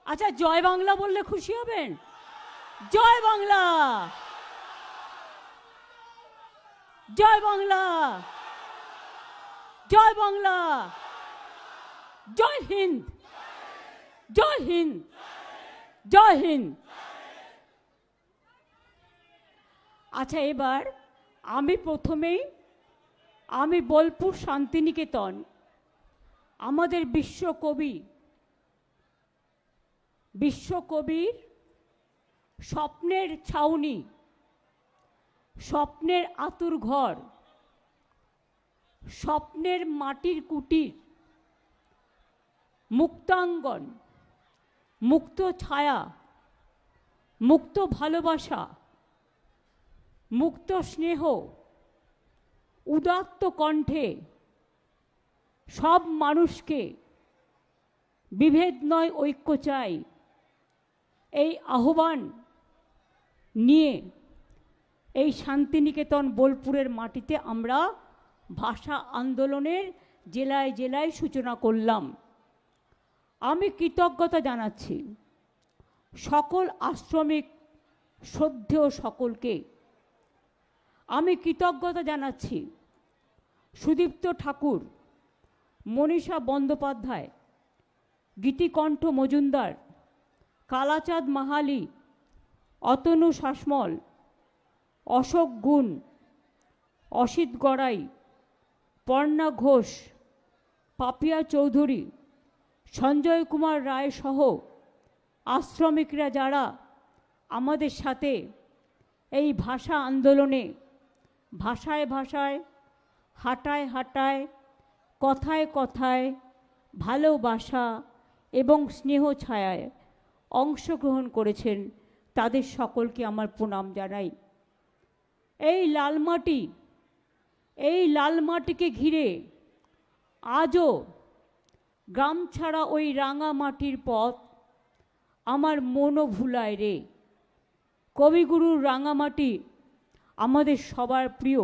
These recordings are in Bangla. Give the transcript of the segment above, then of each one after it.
আচ্ছা, জয় বাংলা বললে খুশি হবেন? জয় বাংলা, জয় বাংলা, জয় বাংলা, জয় হিন্দ, জয় হিন্দ, জয় হিন্দ। আচ্ছা, এবার আমি বোলপুর শান্তিনিকেতন, আমাদের বিশ্বকবির স্বপ্নের ছাউনি, স্বপ্নের আতুর ঘর, স্বপ্নের মাটির কুটির, মুক্তাঙ্গন, মুক্ত ছায়া, মুক্ত ভালোবাসা, মুক্ত স্নেহ, উদাত্ত কণ্ঠে সব মানুষকে, বিভেদ নয় ঐক্য চাই, এই আহ্বান নিয়ে এই শান্তিনিকেতন বোলপুরের মাটিতে আমরা ভাষা আন্দোলনের জেলায় জেলায় সূচনা করলাম। আমি কৃতজ্ঞতা জানাচ্ছি সকল আশ্রমিক শ্রদ্ধেয় সকলকে। আমি কৃতজ্ঞতা জানাচ্ছি সুদীপ্ত ঠাকুর, মনীষা বন্দ্যোপাধ্যায়, গীতিকণ্ঠ মজুমদার, কালাচাঁদ মাহালি, অতনু শাসমল, অশোক গুণ, অসিত গড়াই, পর্ণা ঘোষ, পাপিয়া চৌধুরী, সঞ্জয় কুমার রায় সহ আশ্রমিকরা যারা আমাদের সাথে এই ভাষা আন্দোলনে ভাষায় ভাষায়, হাঁটায় হাঁটায়, কথায় কথায় ভালোবাসা এবং স্নেহ ছায়ায় অংশগ্রহণ করেছেন, তাদের সকলকে আমার প্রণাম জানাই। এই লাল মাটিকে ঘিরে আজও গ্রাম ছাড়া ওই রাঙা মাটির পথ আমার মনও ভুলায় রে। কবিগুরুর রাঙামাটি আমাদের সবার প্রিয়।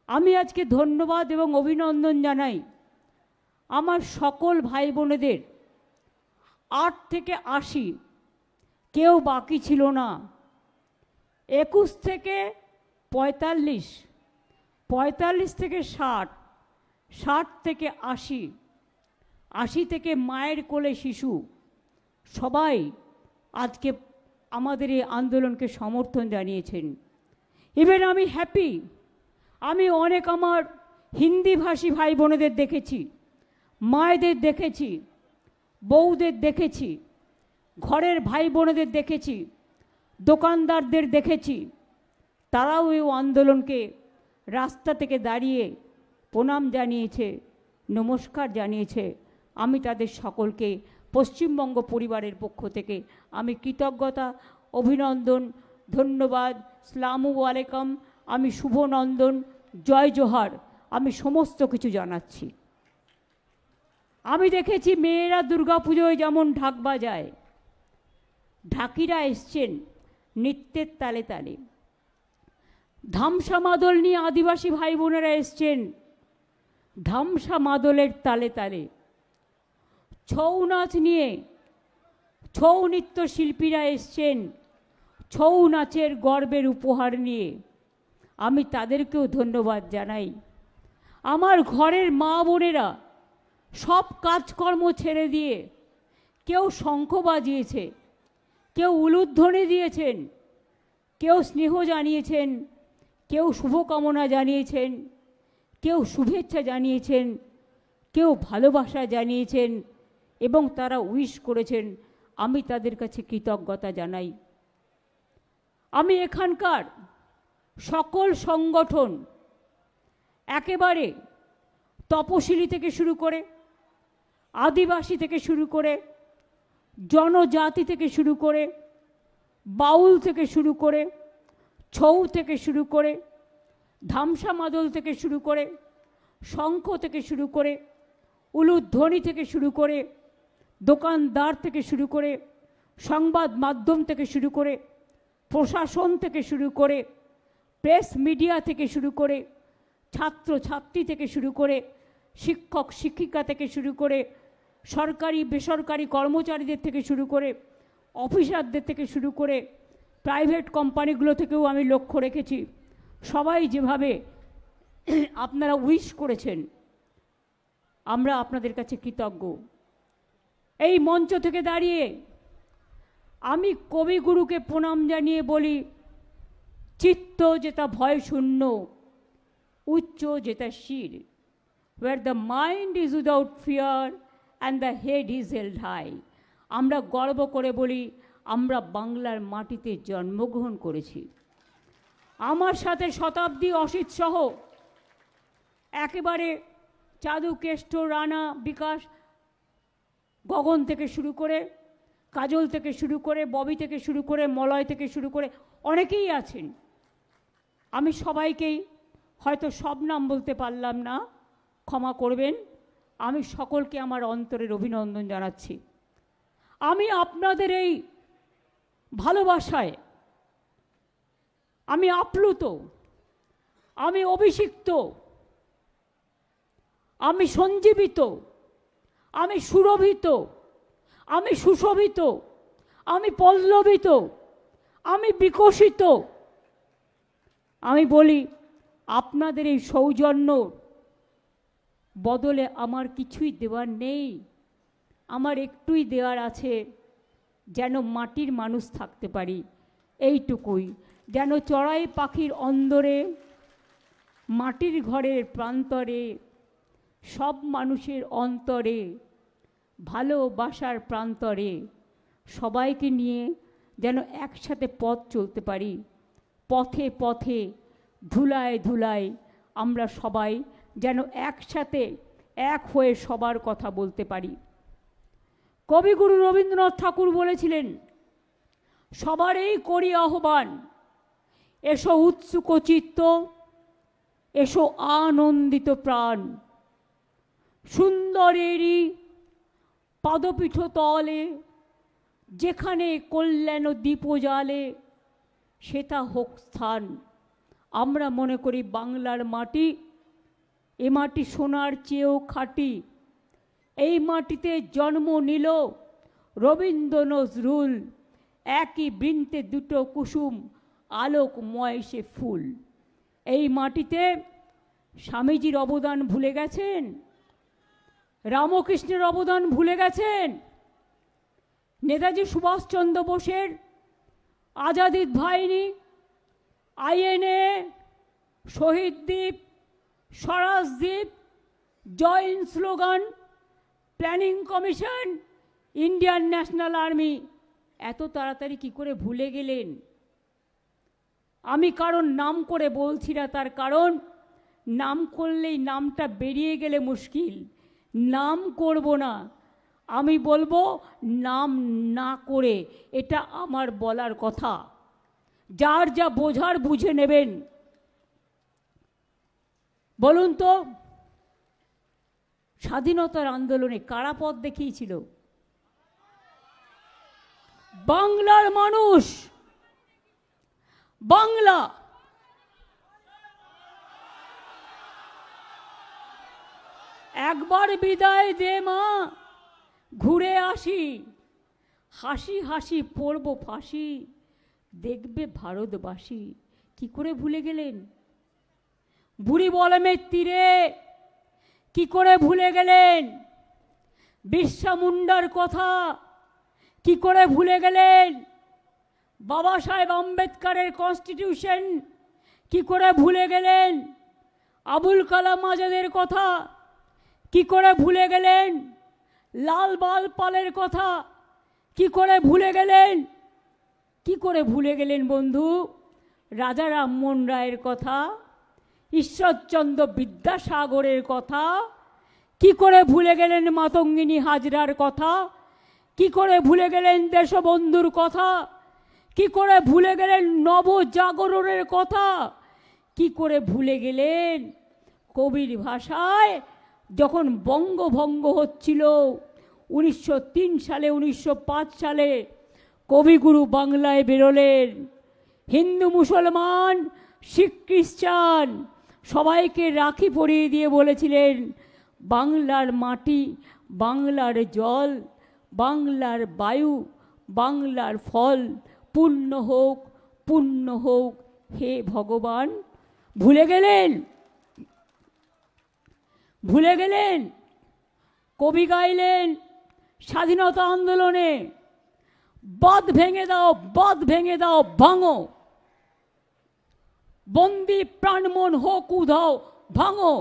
আমি আজকে ধন্যবাদ এবং অভিনন্দন জানাই আমার সকল ভাই বোনেদের। 8 থেকে 80 কেউ বাকি ছিল না। 21 থেকে 45, 45 থেকে 60, 60 থেকে 80, 80 থেকে মায়ের কোলে শিশু, সবাই আজকে আমাদের এই আন্দোলনকে সমর্থন জানিয়েছেন। ইভেন আমি হ্যাপি, আমি অনেক আমার হিন্দিভাষী ভাই বোনেদের দেখেছি, মায়েদের দেখেছি, বউদের দেখেছি, ঘরের ভাই বোনেদের দেখেছি, দোকানদারদের দেখেছি, তারাও এই আন্দোলনকে রাস্তা থেকে দাঁড়িয়ে প্রণাম জানিয়েছে, নমস্কার জানিয়েছে। আমি তাদের সকলকে পশ্চিমবঙ্গ পরিবারের পক্ষ থেকে আমি কৃতজ্ঞতা, অভিনন্দন, ধন্যবাদ, সালামু আলাইকুম, আমি শুভ নন্দন, জয় জোহার, আমি সমস্ত কিছু জানাচ্ছি। আমি দেখেছি মেয়েরা দুর্গাপুজোয় যেমন ঢাক বাজায়, ঢাকিরা এসছেন নৃত্যের তালে তালে, ধামসা মাদল নিয়ে আদিবাসী ভাই বোনেরা এসছেন ধামসা মাদলের তালে তালে, ছৌ নাচ নিয়ে ছৌ নৃত্য শিল্পীরা এসছেন ছৌ নাচের গর্বের উপহার নিয়ে। আমি তাদেরকেও ধন্যবাদ জানাই। আমার ঘরের মা বোনেরা সব কাজকর্ম ছেড়ে দিয়ে কেউ শঙ্খ বাজিয়েছে, কেউ উলুধ্বনি দিয়েছেন, কেউ স্নেহ জানিয়েছেন, কেউ শুভকামনা জানিয়েছেন, কেউ শুভেচ্ছা জানিয়েছেন, কেউ ভালোবাসা জানিয়েছেন এবং তারা উইশ করেছেন। আমি তাদের কাছে কৃতজ্ঞতা জানাই। আমি এখানকার সকল সংগঠন, একেবারে তপশিলি থেকে শুরু করে, আদিবাসী থেকে শুরু করে, জনজাতি থেকে শুরু করে, বাউল থেকে শুরু করে, ছৌ থেকে শুরু করে, ধামসা মাদল থেকে শুরু করে, শঙ্খ থেকে শুরু করে, উলুধ্বনি থেকে শুরু করে, দোকানদার থেকে শুরু করে, সংবাদ মাধ্যম থেকে শুরু করে, প্রশাসন থেকে শুরু করে, প্রেস মিডিয়া থেকে শুরু করে, ছাত্র ছাত্রী থেকে শুরু করে, শিক্ষক শিক্ষিকা থেকে শুরু করে, সরকারি বেসরকারি কর্মচারীদের থেকে শুরু করে অফিসারদের থেকে শুরু করে প্রাইভেট কোম্পানিগুলো থেকেও আমি লক্ষ্য রেখেছি, সবাই যেভাবে আপনারা উইশ করেছেন, আমরা আপনাদের কাছে কৃতজ্ঞ। এই মঞ্চ থেকে দাঁড়িয়ে আমি কবিগুরুকে প্রণাম জানিয়ে বলি, চিত্ত যেটা ভয় শূন্য, উচ্চ যেটা শির, where the mind is without fear and the head is held high। আমরা গর্ব করে বলি আমরা বাংলার মাটিতে জন্মগ্রহণ করেছি। আমার সাথে শতাব্দী, অসিত সহ একেবারে চাঁদু, কেষ্ট, রানা, বিকাশ, গগন থেকে শুরু করে, কাজল থেকে শুরু করে, ববি থেকে শুরু করে, মলয় থেকে শুরু করে অনেকেই আছেন। আমি সবাইকেই হয়তো সব নাম বলতে পারলাম না, ক্ষমা করবেন। আমি সকলকে আমার অন্তরের অভিনন্দন জানাচ্ছি। আমি আপনাদের এই ভালোবাসায় আমি আপ্লুত, আমি অভিষিক্ত, আমি সঞ্জীবিত, আমি সুরভিত, আমি সুশোভিত, আমি পল্লবিত, আমি বিকশিত। আমি বলি আপনাদের এই সৌজন্য বদলে আমার কিছুই দেওয়ার নেই। আমার একটুই দেওয়ার আছে, যেন মাটির মানুষ থাকতে পারি, এইটুকুই। যেন চড়াই পাখির অন্দরে, মাটির ঘরের প্রান্তরে, সব মানুষের অন্তরে, ভালোবাসার প্রান্তরে সবাইকে নিয়ে যেন একসাথে পথ চলতে পারি। পথে পথে, ধুলায় ধুলায় আমরা সবাই যেন একসাথে এক হয়ে সবার কথা বলতে পারি। কবিগুরু রবীন্দ্রনাথ ঠাকুর বলেছিলেন, সবারই করি আহ্বান, এসো উৎসুক চিত্ত, এসো আনন্দিত প্রাণ, সুন্দরেরই পদপীঠ তলে, যেখানে কল্যাণ দীপ জ্বালে, সেটা হোক স্থান। আমরা মনে করি বাংলার মাটি, এ মাটি সোনার চেয়েও খাঁটি। এই মাটিতে জন্ম নিল রবীন্দ্র নজরুল, একই বৃন্তে দুটো কুসুম, আলোকময় সে ফুল। এই মাটিতে স্বামীজির অবদান ভুলে গেছেন, রামকৃষ্ণের অবদান ভুলে গেছেন, নেতাজি সুভাষচন্দ্র বোসের আজাদির বাহিনী, আইএনএ, শহীদ দ্বীপ, স্বরাজ দ্বীপ, joint slogan, planning commission, Indian national army এত তাড়াতাড়ি কি করে ভুলে গেলেন? আমি কারণ নাম করে বলছি না, তার কারণ নাম করলেই নামটা বেরিয়ে গেলে মুশকিল। নাম করব না, আমি বলবো নাম না করে, এটা আমার বলার কথা। যার যা বোঝার বুঝে নেবেন। বলুন তো, স্বাধীনতার আন্দোলনে কারা পথ দেখিয়েছিল? বাংলার মানুষ। বাংলা একবার বিদায় দে মা, ঘুরে আসি, হাসি হাসি পড়ব ফাঁসি, দেখবে ভারতবাসী। কি করে ভুলে গেলেন? বুড়ি বলমের তীরে কি করে ভুলে গেলেন? বিরসা মুন্ডার কথা কি করে ভুলে গেলেন? বাবা সাহেব আম্বেদকরের কনস্টিটিউশন কি করে ভুলে গেলেন? আবুল কালাম আজাদের কথা কি করে ভুলে গেলেন? লাল বাল পালের কথা কি করে ভুলে গেলেন? কি করে ভুলে গেলেন বন্ধু? রাজা রামমোহন রায়ের কথা, ঈশ্বরচন্দ্র বিদ্যাসাগরের কথা কি করে ভুলে গেলেন? মাতঙ্গিনী হাজরার কথা কি করে ভুলে গেলেন? দেশবন্ধুর কথা কি করে ভুলে গেলেন? নবজাগরণের কথা কি করে ভুলে গেলেন? কবির ভাষায় যখন বঙ্গভঙ্গ হচ্ছিল 1903 সালে, 1905 সালে কবিগুরু বাংলায় বেরোলেন। হিন্দু, মুসলমান, শিখ, খ্রিস্টান সবাইকে রাখি পরিয়ে দিয়ে বলেছিলেন, বাংলার মাটি, বাংলার জল, বাংলার বায়ু, বাংলার ফল পূর্ণ হোক, পূর্ণ হোক হে ভগবান। ভুলে গেলেন, ভুলে গেলেন। কবি গাইলেন স্বাধীনতা আন্দোলনে, বাঁধ ভেঙে দাও, বাঁধ ভেঙে দাও, ভাঙো, বন্দি প্রাণমন হোক উধাও, ভাঙো,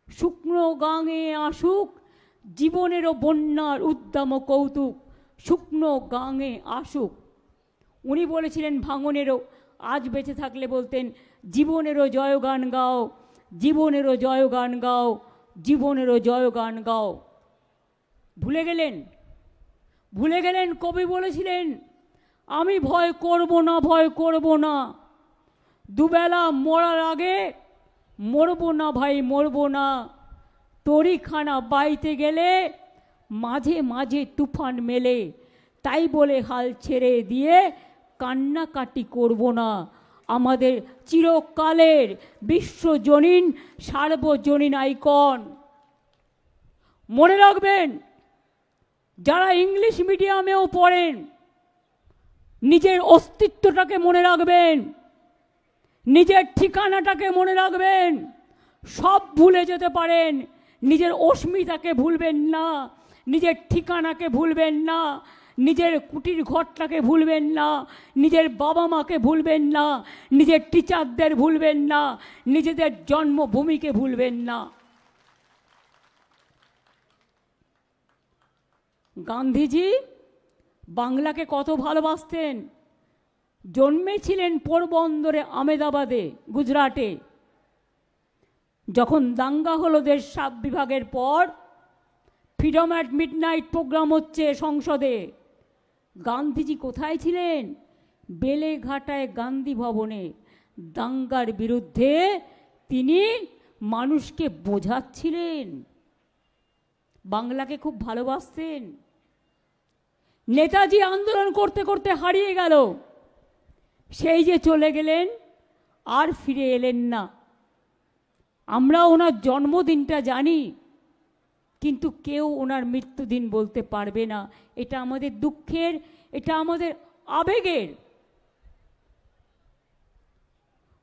শুকনো গাঙে আসুক জীবনেরও বন্যার উদ্দাম কৌতুক, শুকনো গাঙে আসুক। উনি বলেছিলেন ভাঙনেরও, আজ বেঁচে থাকলে বলতেন জীবনেরও জয়গান গাও, জীবনেরও জয়গান গাও, জীবনেরও জয়গান গাও। ভুলে গেলেন, ভুলে গেলেন। কবি বলেছিলেন আমি ভয় করব না, ভয় করব না, দুবেলা মরার আগে মরব না ভাই, মরব না। তরিখানা বাইতে গেলে মাঝে মাঝে তুফান মেলে, তাই বলে হাল ছেড়ে দিয়ে কান্নাকাটি করব না। আমাদের চিরকালের বিশ্বজনীন সার্বজনীন আইকন। মনে রাখবেন, যারা ইংলিশ মিডিয়ামেও পড়েন নিজের অস্তিত্বটাকে মনে রাখবেন, নিজের ঠিকানাটাকে মনে রাখবেন। সব ভুলে যেতে পারেন, নিজের অস্মিতাকে ভুলবেন না, নিজের ঠিকানাকে ভুলবেন না, নিজের কুটির ঘরটাকে ভুলবেন না, নিজের বাবা মাকে ভুলবেন না, নিজের টিচারদের ভুলবেন না, নিজেদের জন্মভূমিকে ভুলবেন না। গান্ধীজি বাংলাকে কত ভালোবাসতেন। জন্মেছিলেন পোরবন্দরে, আমেদাবাদে, গুজরাটে। যখন দাঙ্গা হলো দেশ সাত বিভাগের পর, ফ্রিডম অ্যাট মিডনাইট প্রোগ্রাম হচ্ছে সংসদে, গান্ধীজি কোথায় ছিলেন? বেলেঘাটায় গান্ধী ভবনে। দাঙ্গার বিরুদ্ধে তিনি মানুষকে বোঝাচ্ছিলেন, বাংলাকে খুব ভালোবাসতেন। নেতাজি আন্দোলন করতে করতে হারিয়ে গেল, সেই যে চলে গেলেন, আর ফিরে এলেন না। আমরা ওনার জন্মদিনটা জানি, কিন্তু কেউ ওনার মৃত্যুদিন বলতে পারবে না। এটা আমাদের দুঃখের, এটা আমাদের আবেগের।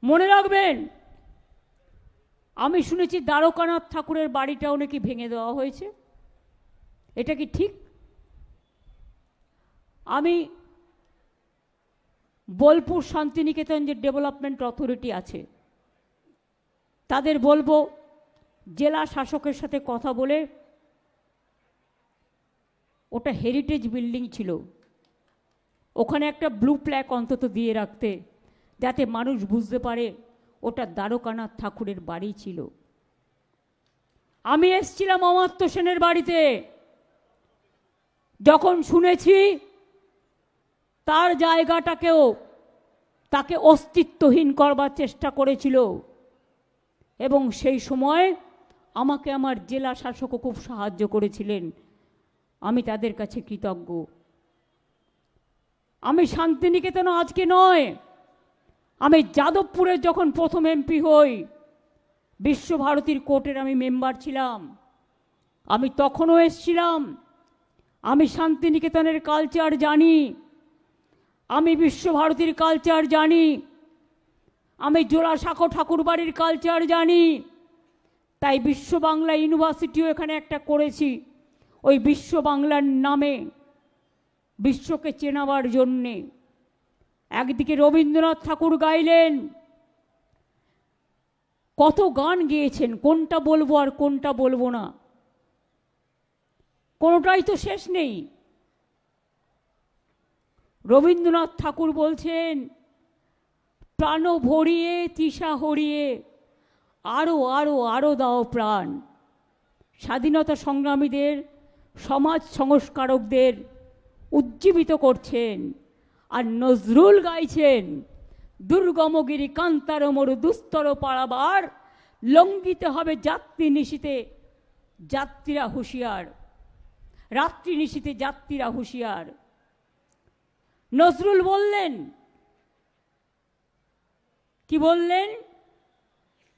মনে রাখবেন, আমি শুনেছি দ্বারকানাথ ঠাকুরের বাড়িটাও নাকি ভেঙে দেওয়া হয়েছে। এটা কি ঠিক? আমি বোলপুর শান্তিনিকেতন যে ডেভেলপমেন্ট অথরিটি আছে, তাদের বলবো জেলা শাসকের সাথে কথা বলে, ওটা হেরিটেজ বিল্ডিং ছিল, ওখানে একটা ব্লু প্ল্যাক অন্তত দিয়ে রাখতে, যাতে মানুষ বুঝতে পারে ওটা দ্বারকানাথ ঠাকুরের বাড়ি ছিল। আমি এসছিলাম অমাত্য সেনের বাড়িতে, যখন শুনেছি তার জায়গাটাকেও তাকে অস্তিত্বহীন করবার চেষ্টা করেছিল, এবং সেই সময় আমাকে আমার জেলা শাসকও খুব সাহায্য করেছিলেন, আমি তাদের কাছে কৃতজ্ঞ। আমি শান্তিনিকেতন আজকে নয়, আমি যাদবপুরের যখন প্রথম এমপি হই, বিশ্বভারতীর কোর্টের আমি মেম্বার ছিলাম, আমি তখনও এসছিলাম। আমি শান্তিনিকেতনের কালচার জানি, আমি বিশ্বভারতীর কালচার জানি, আমি জোড়াসাঁকো ঠাকুরবাড়ির কালচার জানি। তাই বিশ্ব বাংলা ইউনিভার্সিটিও এখানে একটা করেছি, ওই বিশ্ব বাংলার নামে, বিশ্বকে চেনাবার জন্যে। একদিকে রবীন্দ্রনাথ ঠাকুর গাইলেন, কত গান গেয়েছেন, কোনটা বলবো আর কোনটা বলবো না, কোনোটাই তো শেষ নেই। রবীন্দ্রনাথ ঠাকুর বলছেন, প্রাণ ভরিয়ে তৃষা হরিয়ে আরো আরো আরো দাও প্রাণ। স্বাধীনতা সংগ্রামীদের, সমাজ সংস্কারকদের উজ্জীবিত করছেন। আর নজরুল গাইছেন, দুর্গমগিরি কান্তার মরু দুস্তর পাড়াবার, লঙ্ঘিতে হবে যাত্রী নিশীতে যাত্রীরা হুঁশিয়ার। রাত্রি নিশীতে যাত্রীরা হুঁশিয়ার। নজরুল বললেন, কি বললেন?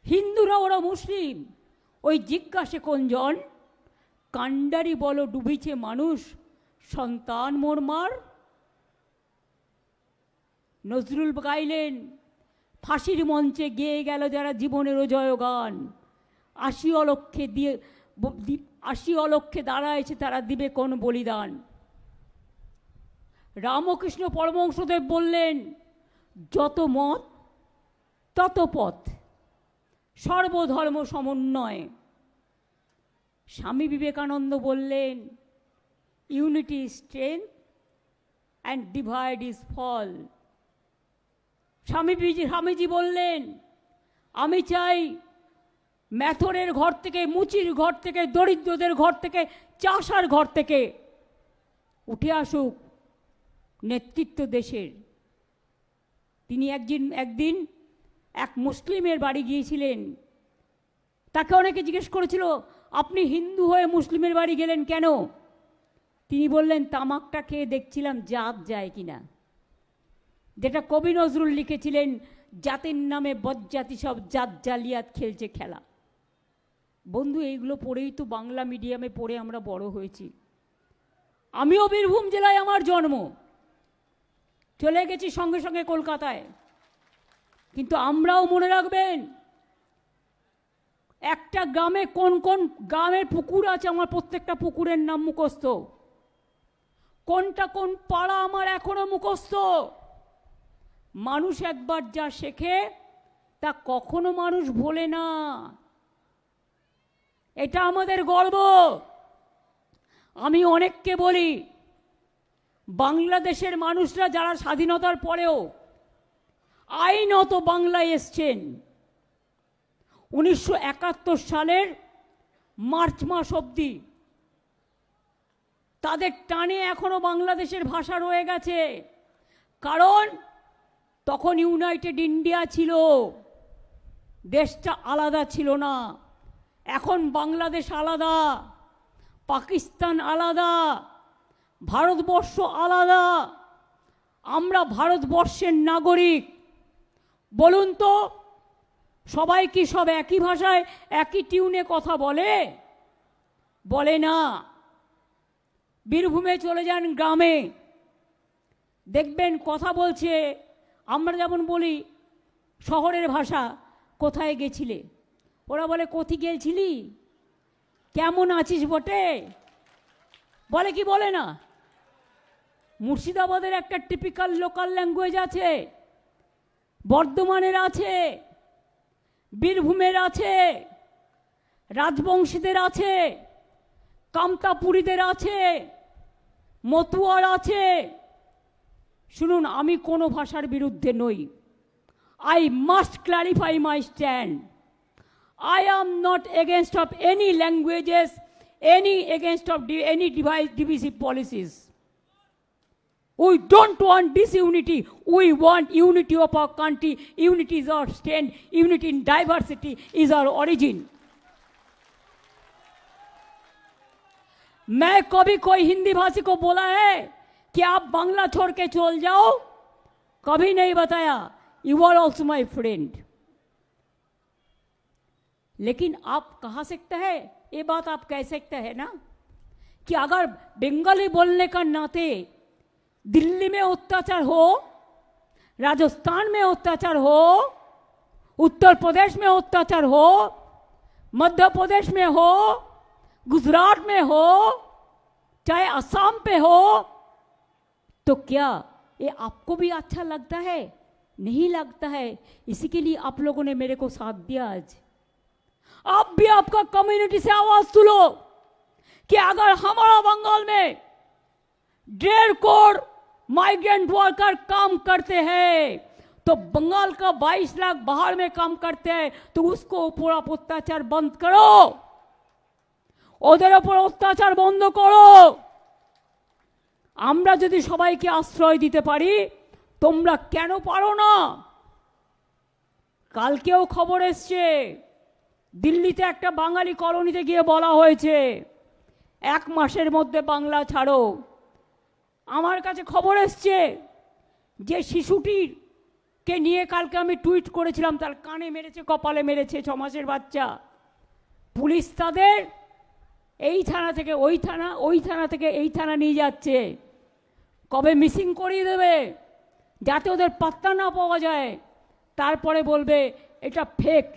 হিন্দুরা ওরা মুসলিম, ওই জিজ্ঞাসে কোনজন, কাণ্ডারি বলো ডুবিছে মানুষ, সন্তান মোর মার। নজরুল গাইলেন, ফাঁসির মঞ্চে গেয়ে গেল যারা জীবনের জয়গান, ৮০ অলক্ষে দিয়ে ৮০ অলক্ষে দাঁড়ায়ছে তারা দিবে কোন বলিদান। রামকৃষ্ণ পরমহংসদেব বললেন, যত মত তত পথ, সর্বধর্ম সমন্বয়। স্বামী বিবেকানন্দ বললেন, unity is strength and divide is fall. Swamiji বললেন, আমি চাই ম্যাথরের ঘর থেকে, মুচির ঘর থেকে, দরিদ্রদের ঘর থেকে, চাষার ঘর থেকে উঠে আসুক নেতৃত্ব দেশের। তিনি একদিন এক মুসলিমের বাড়ি গিয়েছিলেন। তাকে অনেকে জিজ্ঞেস করেছিল, আপনি হিন্দু হয়ে মুসলিমের বাড়ি গেলেন কেন? তিনি বললেন, তামাকটা খেয়ে দেখছিলাম জাত যায় কিনা। যেটা কবি নজরুল লিখেছিলেন, জাতির নামে বজ্জাতি সব জাত জালিয়াত খেলছে খেলা। বন্ধু, এইগুলো পড়েই তো বাংলা মিডিয়ামে পড়ে আমরা বড় হয়েছি। আমিও বীরভূম জেলায় আমার জন্ম, চলে গেছি সঙ্গে সঙ্গে কলকাতায়। কিন্তু আমরাও মনে রাখবেন, একটা গ্রামে কোন কোন গ্রামের পুকুর আছে, আমার প্রত্যেকটা পুকুরের নাম মুখস্থ। কোনটা কোন পাড়া আমার এখনো মুখস্থ। মানুষ একবার যা শেখে তা কখনো মানুষ ভোলে না। এটা আমাদের গর্ব। আমি অনেককে বলি, বাংলাদেশের মানুষরা যারা স্বাধীনতার পরেও আইনত বাংলায় এসছেন, 1971 সালের মার্চ মাস অবধি তাদের টানে এখনো বাংলাদেশের ভাষা রয়ে গেছে। কারণ তখন ইউনাইটেড ইন্ডিয়া ছিল, দেশটা আলাদা ছিল না। এখন বাংলাদেশ আলাদা, পাকিস্তান আলাদা, ভারতবর্ষ আলাদা। আমরা ভারতবর্ষের নাগরিক। বলুন তো, সবাই কি সব একই ভাষায় একই টিউনে কথা বলে? বলে না। বীরভূমে চলে যান গ্রামে, দেখবেন কথা বলছে, আমরা যেমন বলি শহরের ভাষা, কোথায় গেছিলে? ওরা বলে, কোথায় গেছিলি, কেমন আছিস বটে, বলে কি বলে না? মুর্শিদাবাদের একটা টিপিক্যাল লোকাল ল্যাঙ্গুয়েজ আছে, বর্ধমানের আছে, বীরভূমের আছে, রাজবংশীদের আছে, কামতাপুরীদের আছে, মতুয়ার আছে। শুনুন, আমি কোনো ভাষার বিরুদ্ধে নই। I must clarify my stand. I am not against of any languages, against of any divisive policies. We don't want disunity. We want unity of our country. Unity is our strength. Unity in diversity is our origin. मैं कभी कोई हिंदी भाषी को बोला है कि आप बांग्ला छोड़ के चल जाओ, कभी नहीं बताया। You are also my friend. लेकिन आप कहा सकते हैं, ये बात आप कह सकते हैं ना, कि अगर बंगाली बोलने का नाते दिल्ली में अत्याचार हो, राजस्थान में अत्याचार हो, उत्तर प्रदेश में अत्याचार हो, मध्य प्रदेश में हो, गुजरात में हो, चाहे असम पे हो, तो क्या ये आपको भी अच्छा लगता है? नहीं लगता है। इसी के लिए आप लोगों ने मेरे को साथ दिया। आज आप भी आपका कम्युनिटी से आवाज तुलो कि अगर हमारा बंगाल में 1.5 करोड़ माइग्रेंट वर्कर काम करते हैं, तो बंगाल का 22 लाख बाहर में काम करते हैं, तो उसको पूरा अत्याचार बंद करो, ওদের ওপর অত্যাচার বন্ধ করো। আমরা যদি সবাইকে আশ্রয় দিতে পারি, তোমরা কেন পারো না? কালকেও খবর এসছে, দিল্লিতে একটা বাঙালি কলোনিতে গিয়ে বলা হয়েছে 1 মাসের মধ্যে বাংলা ছাড়ো। আমার কাছে খবর এসছে যে শিশুটিকে নিয়ে কালকে আমি টুইট করেছিলাম, তার কানে মেরেছে, কপালে মেরেছে, 6 মাসের বাচ্চা। পুলিশ তাদের এই থানা থেকে ওই থানা, ওই থানা থেকে এই থানা নিয়ে যাচ্ছে। কবে মিসিং করিয়ে দেবে যাতে ওদের পাত্তা না পাওয়া যায়, তারপরে বলবে এটা ফেক।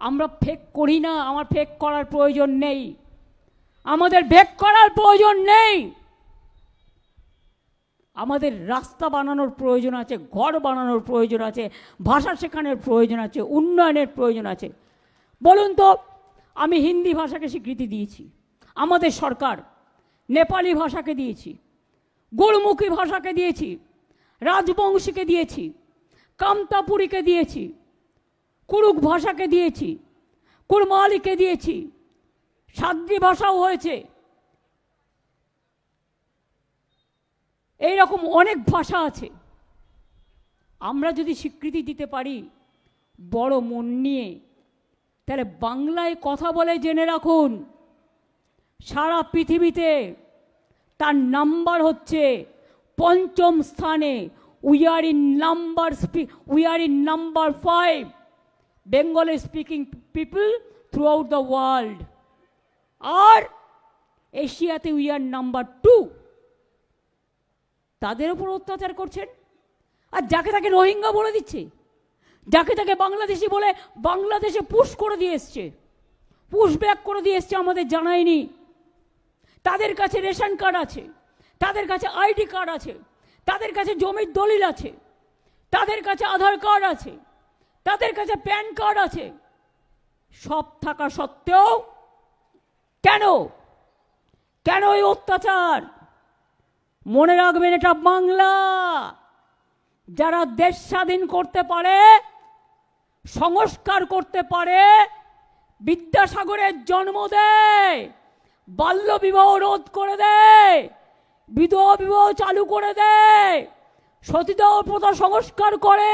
আমরা ফেক করি না, আমার ফেক করার প্রয়োজন নেই, আমাদের ফেক করার প্রয়োজন নেই। আমাদের রাস্তা বানানোর প্রয়োজন আছে, ঘর বানানোর প্রয়োজন আছে, ভাষা শেখানোর প্রয়োজন আছে, উন্নয়নের প্রয়োজন আছে। বলুন তো, আমি হিন্দি ভাষাকে স্বীকৃতি দিয়েছি, আমাদের সরকার নেপালি ভাষাকে দিয়েছি, গুরমুখী ভাষাকে দিয়েছি, রাজবংশীকে দিয়েছি, কামতাপুরীকে দিয়েছি, কুরুক ভাষাকে দিয়েছি, কুরমালিকে দিয়েছি, সাদ্রি ভাষাও হয়েছে। এইরকম অনেক ভাষা আছে। আমরা যদি স্বীকৃতি দিতে পারি বড় মন নিয়ে, তাহলে বাংলায় কথা বলে জেনে রাখুন, সারা পৃথিবীতে তার নাম্বার হচ্ছে ৫ম স্থানে। We are in number 5 Bengali speaking people throughout the world. আর এশিয়াতে উই আর নাম্বার 2। তাদের উপর অত্যাচার করছেন, আর যাকে তাকে রোহিঙ্গা বলে দিচ্ছে, যাকে তাকে বাংলাদেশি বলে বাংলাদেশে পুশ করে দিয়ে এসছে, পুশ ব্যাক করে দিয়ে এসছে, আমাদের জানায়নি। তাদের কাছে রেশন কার্ড আছে, তাদের কাছে আইডি কার্ড আছে, তাদের কাছে জমির দলিল আছে, তাদের কাছে আধার কার্ড আছে, তাদের কাছে প্যান কার্ড আছে। সব থাকা সত্ত্বেও কেন কেন এই অত্যাচার? মনে রাখবেন, এটা বাংলা। যারা দেশ স্বাধীন করতে পারে, সংস্কার করতে পারে, বিদ্যাসাগরের জন্ম দেয়, বাল্য বিবাহ রোধ করে দেয়, বিধবা বিবাহ চালু করে দেয়, সতীদাহ প্রথা সংস্কার করে।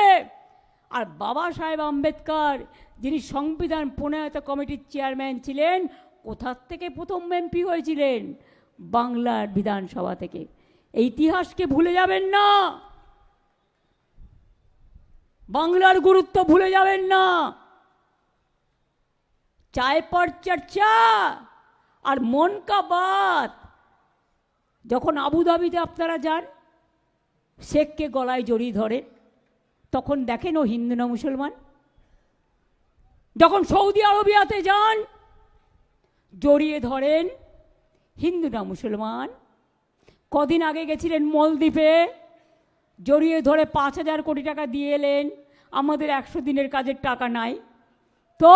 আর বাবা সাহেব আম্বেদকর, যিনি সংবিধান প্রণয়ন কমিটির চেয়ারম্যান ছিলেন, কোথা থেকে প্রথম এমপি হয়েছিলেন? বাংলার বিধানসভা থেকে। এই ইতিহাসকে ভুলে যাবেন না, বাংলার গুরুত্ব ভুলে যাবেন না। চায় পর চর্চা আর মন কা বাত। যখন আবুধাবিতে আপনারা যান, শেখকে গলায় জড়িয়ে ধরেন, তখন দেখেন ও হিন্দু না মুসলমান। যখন সৌদি আরবিয়াতে যান, জড়িয়ে ধরেন, হিন্দু না মুসলমান। কদিন আগে গেছিলেন মলদ্বীপে, জড়িয়ে ধরে ৫,০০০ কোটি টাকা দিয়ে এলেন, আমাদের ১০০ দিনের কাজের টাকা নাই। তো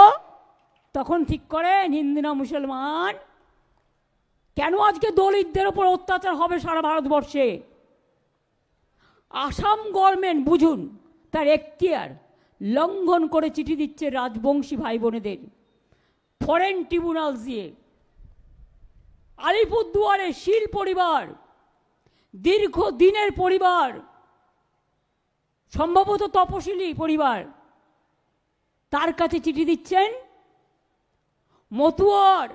তখন ঠিক করেন হিন্দু না মুসলমান। কেন আজকে দলিতদের ওপর অত্যাচার হবে সারা ভারতবর্ষে? আসাম গভর্নমেন্ট, বুঝুন, তার এখতিয়ার লঙ্ঘন করে চিঠি দিচ্ছে রাজবংশী ভাই বোনেদের ফরেন ট্রিব্যুনাল দিয়ে। আলিপুরদুয়ারে শীল পরিবার, দীর্ঘদিনের পরিবার, সম্ভবত তপশিলি পরিবার, তার কাছে চিঠি দিচ্ছেন। মতুয়ার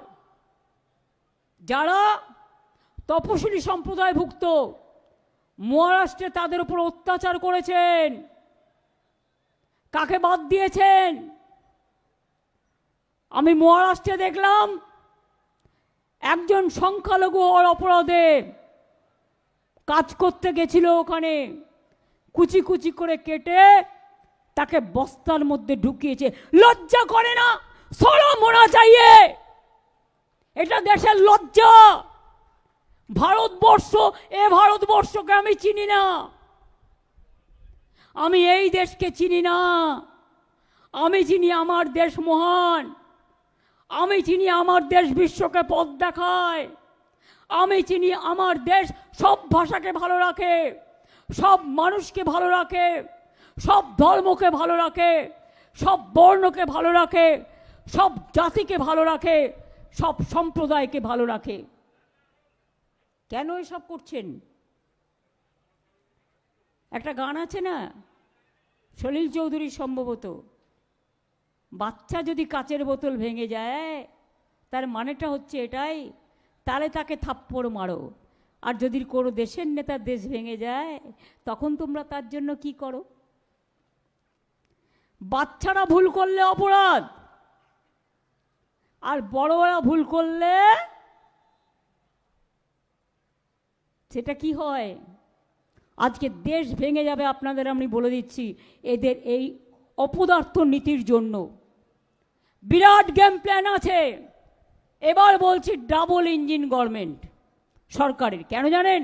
যারা তপশিলি সম্প্রদায়ভুক্ত, মহারাষ্ট্রে তাদের উপর অত্যাচার করেছেন। কাকে বাদ দিয়েছেন? আমি মহারাষ্ট্রে দেখলাম একজন সংখ্যালঘু হওয়ার অপরাধে কাজ করতে গেছিল, ওখানে কুচি কুচি করে কেটে তাকে বস্তার মধ্যে ঢুকিয়েছে। লজ্জা করে না? শরম হোনা চাইয়ে। এটা দেশের লজ্জা। ভারতবর্ষ, এ ভারতবর্ষকে আমি চিনি না, আমি এই দেশকে চিনি না। আমি চিনি আমার দেশ মহান, আমি চিনি আমার দেশ বিশ্বকে পথ দেখায়, আমি চিনি আমার দেশ সব ভাষাকে ভালো রাখে, সব মানুষকে ভালো রাখে, সব ধর্মকে ভালো রাখে, সব বর্ণকে ভালো রাখে, সব জাতিকে ভালো রাখে, সব সম্প্রদায়কে ভালো রাখে। কেন এসব করছেন? একটা গান আছে না, সলিল চৌধুরী সম্ভবত, বাচ্চা যদি কাচের বোতল ভেঙে যায়, তার মানেটা হচ্ছে এটাই, তাহলে তাকে থাপ্পড় মারো। আর যদি কোনো দেশের নেতার দেশ ভেঙে যায়, তখন তোমরা তার জন্য কি করো? বাচ্চারা ভুল করলে অপরাধ, আর বড়রা ভুল করলে সেটা কি হয়? আজকে দেশ ভেঙে যাবে, আপনাদের আমি বলে দিচ্ছি, এদের এই অপদার্থ নীতির জন্য। বিরাট গেম প্ল্যান আছে। এবার বলছি ডাবল ইঞ্জিন গভর্নমেন্ট সরকারের। কেন জানেন?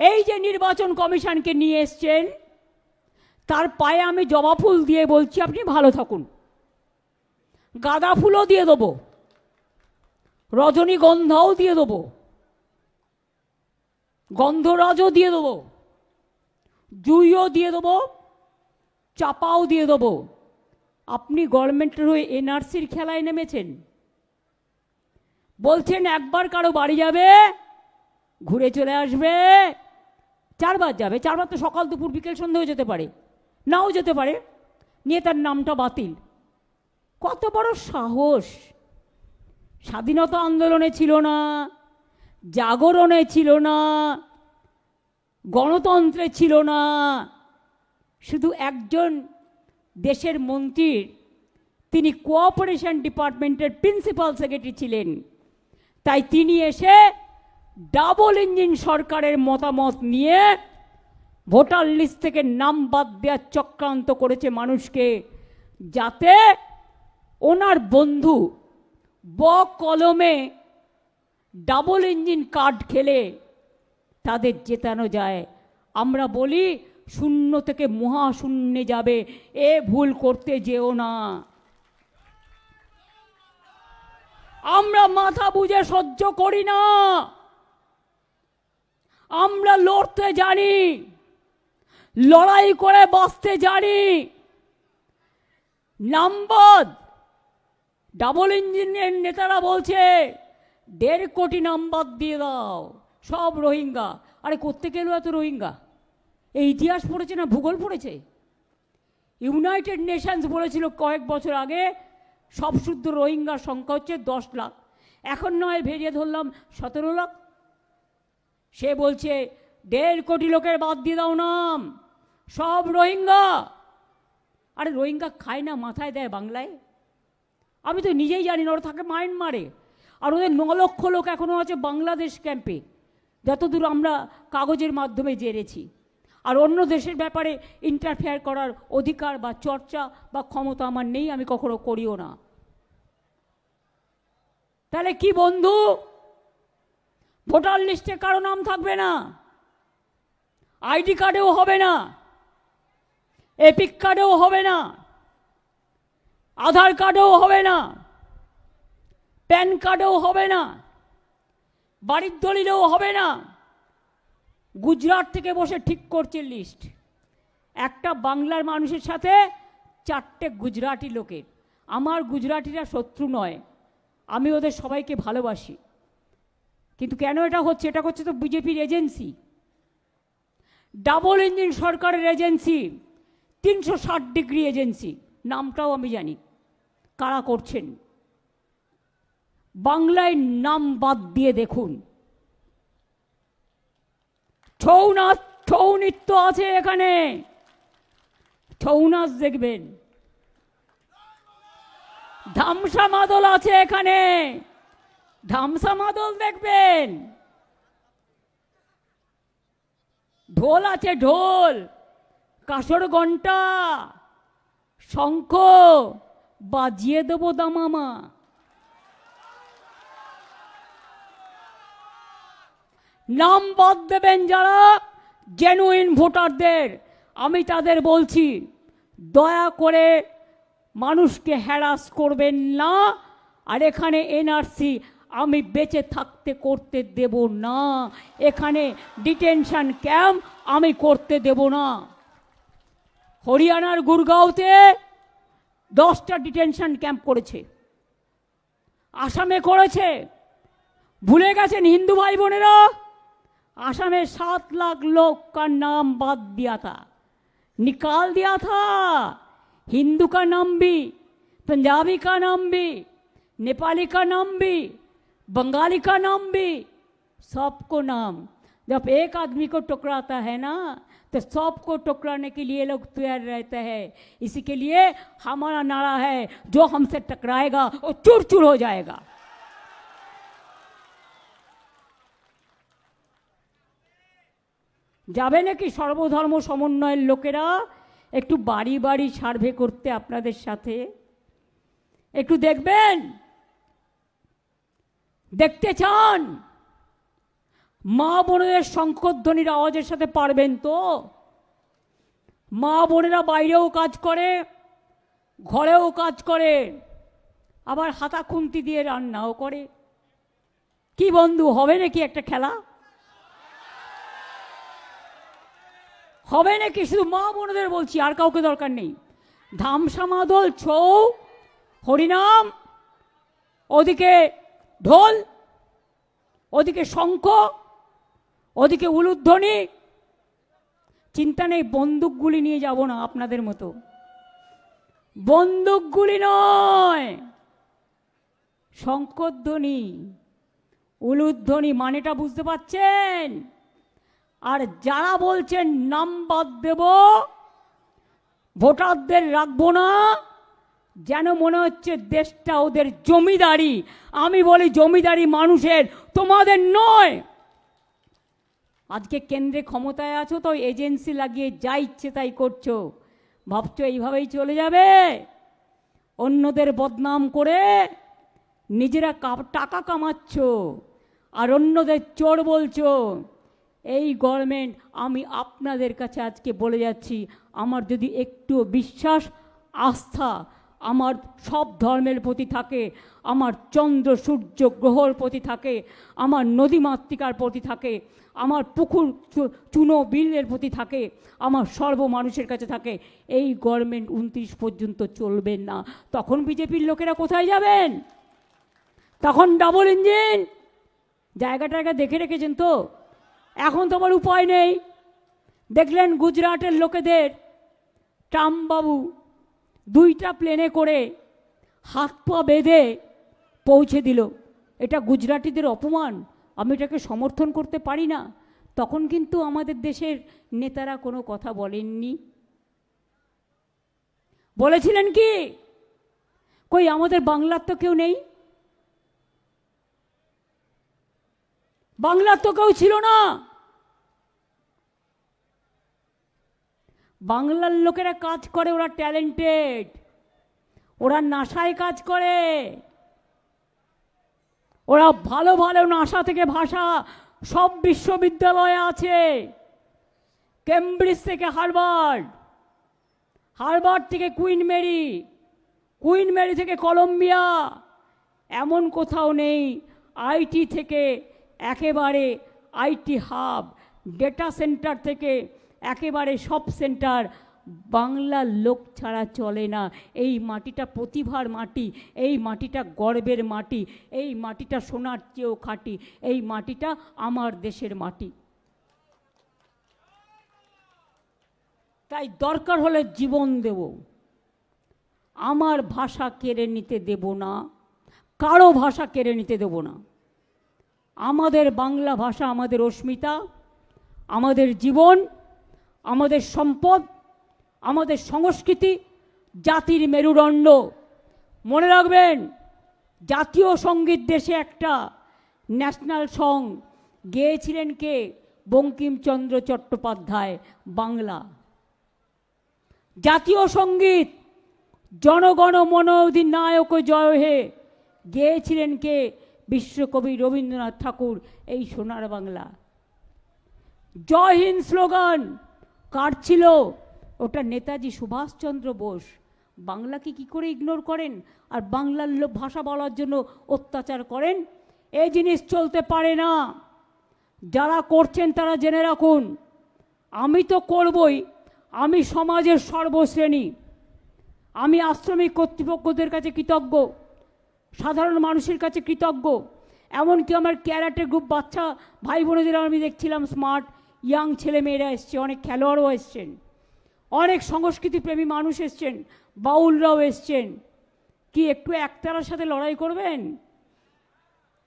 এই যে নির্বাচন কমিশনকে নিয়ে এসছেন, তার পায়ে আমি জবা ফুল দিয়ে বলছি আপনি ভালো থাকুন। গাঁদা ফুলও দিয়ে দেবো, রজনীগন্ধাও দিয়ে দেবো, গন্ধরাজও দিয়ে দেবো, জুইও দিয়ে দেবো, চাপাও দিয়ে দেবো। আপনি গভর্নমেন্টের হয়ে এনআরসির খেলায় নেমেছেন। বলছেন একবার কারো বাড়ি যাবে, ঘুরে চলে আসবে, 4 বার যাবে। 4 বার তো সকাল দুপুর বিকেল সন্ধ্যেও যেতে পারে, নাও যেতে পারে, নিয়ে তার নামটা বাতিল। কত বড় সাহস! স্বাধীনতা আন্দোলনে ছিল না, জাগরণে ছিল না, গণতন্ত্রে ছিল না, শুধু একজন দেশের মন্ত্রীর, তিনি কোঅপারেশন ডিপার্টমেন্টের প্রিন্সিপাল সেক্রেটারি ছিলেন। তাই তিনি এসে ডাবল ইঞ্জিন সরকারের মতামত নিয়ে ভোটার লিস্ট থেকে নাম বাদ দেওয়ার চক্রান্ত করেছে মানুষকে, যাতে ওনার বন্ধু কলমে ডাবল ইঞ্জিন কার্ড খেলে তাদের জেতানো যায়। আমরা বলি শূন্য থেকে মহাশূন্যে যাবে, এ ভুল করতে যেও না। আমরা মাথা বুঝে সহ্য করি না, আমরা লড়তে জানি, লড়াই করে বাঁচতে জানি। নামবাদ ডাবল ইঞ্জিনের নেতারা বলছে 1.5 কোটি নামবাদ দিয়ে দাও, সব রোহিঙ্গা। আরে কোত্থেকে এলো এত রোহিঙ্গা? এই ইতিহাস পড়েছে না ভূগোল পড়েছে? ইউনাইটেড নেশনস বলেছিল কয়েক বছর আগে সব শুদ্ধ রোহিঙ্গার সংখ্যা হচ্ছে 10 লাখ। এখন নয় ভেরিয়ে ধরলাম 17 লাখ। সে বলছে 1.5 কোটি লোকের বাদ দিয়ে দাও নাম, সব রোহিঙ্গা। আরে রোহিঙ্গা খায় না, মাথায় দেয় বাংলায়? আমি তো নিজেই জানি না, ওরা থাকে মায়ানমারে। আর ওদের 9 লক্ষ লোক এখনও আছে বাংলাদেশ ক্যাম্পে, যতদূর আমরা কাগজের মাধ্যমে জেনেছি। আর অন্য দেশের ব্যাপারে ইন্টারফেয়ার করার অধিকার বা চর্চা বা ক্ষমতা আমার নেই, আমি কখনো করিও না। তাহলে কি বন্ধু, ভোটার লিস্টে কারো নাম থাকবে না, আইডি কার্ডেও হবে না, এপিক কার্ডেও হবে না, আধার কার্ডেও হবে না, প্যান কার্ডেও হবে না, বাড়ির দলিলেও হবে না। গুজরাট থেকে বসে ঠিক করছে লিস্ট। একটা বাংলার মানুষের সাথে 4টে গুজরাটি লোকের। আমার গুজরাটিরা শত্রু নয়, আমি ওদের সবাইকে ভালোবাসি। কিন্তু কেন এটা হচ্ছে? এটা হচ্ছে তো বিজেপির এজেন্সি, ডাবল ইঞ্জিন সরকারের এজেন্সি, 360 ডিগ্রি এজেন্সি। নামটাও আমি জানি কারা করছেন। বাংলায় নাম বাদ দিয়ে দেখুন, ছৌ নাচ, ছৌ নৃত্য আছে এখানে, ছৌ নাচ দেখবেন। ধামসা মাদল আছে এখানে, ধামসা মাদল দেখবেন। ঢোল আছে, ঢোল, কাসর ঘণ্টা, শঙ্খ বাজিয়ে দেবো দামামা। নাম বাদ দেবেন যারা জেনুইন ভোটারদের, আমি তাদের বলছি দয়া করে মানুষকে হ্যারাস করবেন না। আর এখানে এনআরসি আমি বেঁচে থাকতে করতে দেব না, এখানে ডিটেনশন ক্যাম্প আমি করতে দেব না। হরিয়ানার গুরগাঁওতে 10টা ডিটেনশন ক্যাম্প করেছে, আসামে করেছে। ভুলে গেছেন হিন্দু भाई বোনেরা? आसाम में 7 लाख लोग का नाम बात दिया था, निकाल दिया था। हिंदू का नाम भी, पंजाबी का नाम भी, नेपाली का नाम भी, बंगाली का नाम भी, सबको नाम। जब एक आदमी को टकराता है ना तो सबको टकराने के लिए लोग तैयार रहते हैं। इसी के लिए हमारा नारा है, जो हमसे टकराएगा वो चूर चूर हो जाएगा। যাবে নাকি সর্বধর্ম সমন্বয়ের লোকেরা একটু বাড়ি বাড়ি সার্ভে করতে আপনাদের সাথে? একটু দেখবেন? দেখতে চান? মা বোনেদের শঙ্খধ্বনির আওয়াজের সাথে পারবেন তো? মা বোনেরা বাইরেও কাজ করে, ঘরেও কাজ করে, আবার হাতা খুন্তি দিয়ে রান্নাও করে। কি বন্ধু, হবে নাকি একটা খেলা? হবে নাকি? শুধু মা বোনেদের বলছি, আর কাউকে দরকার নেই। ধামসা মাদল, ছৌ, হরিনাম, ওদিকে ঢোল, ওদিকে শঙ্খ, ওদিকে উলুধ্বনি। চিন্তা নেই, বন্দুকগুলি নিয়ে যাব না আপনাদের মতো। বন্দুকগুলি নয়, শঙ্খধ্বনি, উলুধ্বনি। মানেটা বুঝতে পারছেন? আর যারা বলছেন নাম বাদ দেব, ভোটারদের রাখবো না, যেন মনে হচ্ছে দেশটা ওদের জমিদারি। আমি বলি জমিদারি মানুষের, তোমাদের নয়। আজকে কেন্দ্রে ক্ষমতায় আছো তো এজেন্সি লাগিয়ে যা ইচ্ছে তাই করছো। ভাবছো এইভাবেই চলে যাবে? অন্যদের বদনাম করে নিজেরা টাকা কামাচ্ছ আর অন্যদের চোর বলছো। এই গভর্নমেন্ট, আমি আপনাদের কাছে আজকে বলে যাচ্ছি, আমার যদি একটু বিশ্বাস আস্থা আমার সব ধর্মের প্রতি থাকে, আমার চন্দ্র সূর্য গ্রহর প্রতি থাকে, আমার নদীমাতৃকার প্রতি থাকে, আমার পুকুর চুনো বিলের প্রতি থাকে, আমার সর্ব মানুষের কাছে থাকে, এই গভর্নমেন্ট 29 পর্যন্ত চলবেন না। তখন বিজেপির লোকেরা কোথায় যাবেন? তখন ডাবল ইঞ্জিন জায়গাটা দেখে রেখেছেন তো? এখন তো আমার উপায় নেই। দেখলেন গুজরাটের লোকেদের ট্রাম্পবাবু 2টা প্লেনে করে হাত পা বেঁধে পৌঁছে দিল। এটা গুজরাটিদের অপমান, আমি এটাকে সমর্থন করতে পারি না। তখন কিন্তু আমাদের দেশের নেতারা কোনো কথা বলেননি। বলেছিলেন কি? কই আমাদের বাংলার তো কেউ নেই, বাংলার তো কেউ ছিল না। বাংলার লোকেরা কাজ করে, ওরা ট্যালেন্টেড, ওরা নাসায় কাজ করে, ওরা ভালো ভালো নাসা থেকে ভাষা সব বিশ্ববিদ্যালয়ে আছে। কেমব্রিজ থেকে হার্ভার্ড, হার্ভার্ড থেকে কুইন মেরি, কুইন মেরি থেকে কলম্বিয়া, এমন কোথাও নেই। আইটি থেকে একেবারে আইটি হাব, ডেটা সেন্টার থেকে একেবারে সব সেন্টার বাংলার লোক ছাড়া চলে না। এই মাটিটা প্রতিভার মাটি, এই মাটিটা গর্বের মাটি, এই মাটিটা সোনার চেয়েও খাঁটি, এই মাটিটা আমার দেশের মাটি। তাই দরকার হলে জীবন দেব, আমার ভাষা কেড়ে নিতে দেব না, কারো ভাষা কেড়ে নিতে দেব না। আমাদের বাংলা ভাষা আমাদের অস্মিতা, আমাদের জীবন, আমাদের সম্পদ, আমাদের সংস্কৃতি, জাতির মেরুদণ্ড। মনে রাখবেন, জাতীয় সঙ্গীত দেশে একটা ন্যাশনাল সং গেয়েছিলেন কে? বঙ্কিমচন্দ্র চট্টোপাধ্যায়, বাংলা। জাতীয় সঙ্গীত জনগণ মন অধিনায়ক জয় হে গেয়েছিলেন কে? বিশ্বকবি রবীন্দ্রনাথ ঠাকুর, এই সোনার বাংলা। জয় হিন্দ স্লোগান কার ছিল? ওটা নেতাজি সুভাষচন্দ্র বোস। বাংলাকে কি করে ইগনোর করেন আর বাংলার ভাষা বলার জন্য অত্যাচার করেন? এই জিনিস চলতে পারে না। যারা করছেন তারা জেনে রাখুন, আমি তো করবই, আমি সমাজের সর্বশ্রেণী, আমি আশ্রমিক কর্তৃপক্ষদের কাছে কৃতজ্ঞ, সাধারণ মানুষের কাছে কৃতজ্ঞ। এমনকি আমার ক্যারাটে গ্রুপ বাচ্চা ভাই বোনেদের আমি দেখছিলাম, স্মার্ট ইয়াং ছেলে মেয়েরা এসছে, অনেক খেলোয়াড়ও এসছেন, অনেক সংস্কৃতিপ্রেমী মানুষ এসছেন, বাউলরাও এসছেন। কি একটু একতারার সাথে লড়াই করবেন?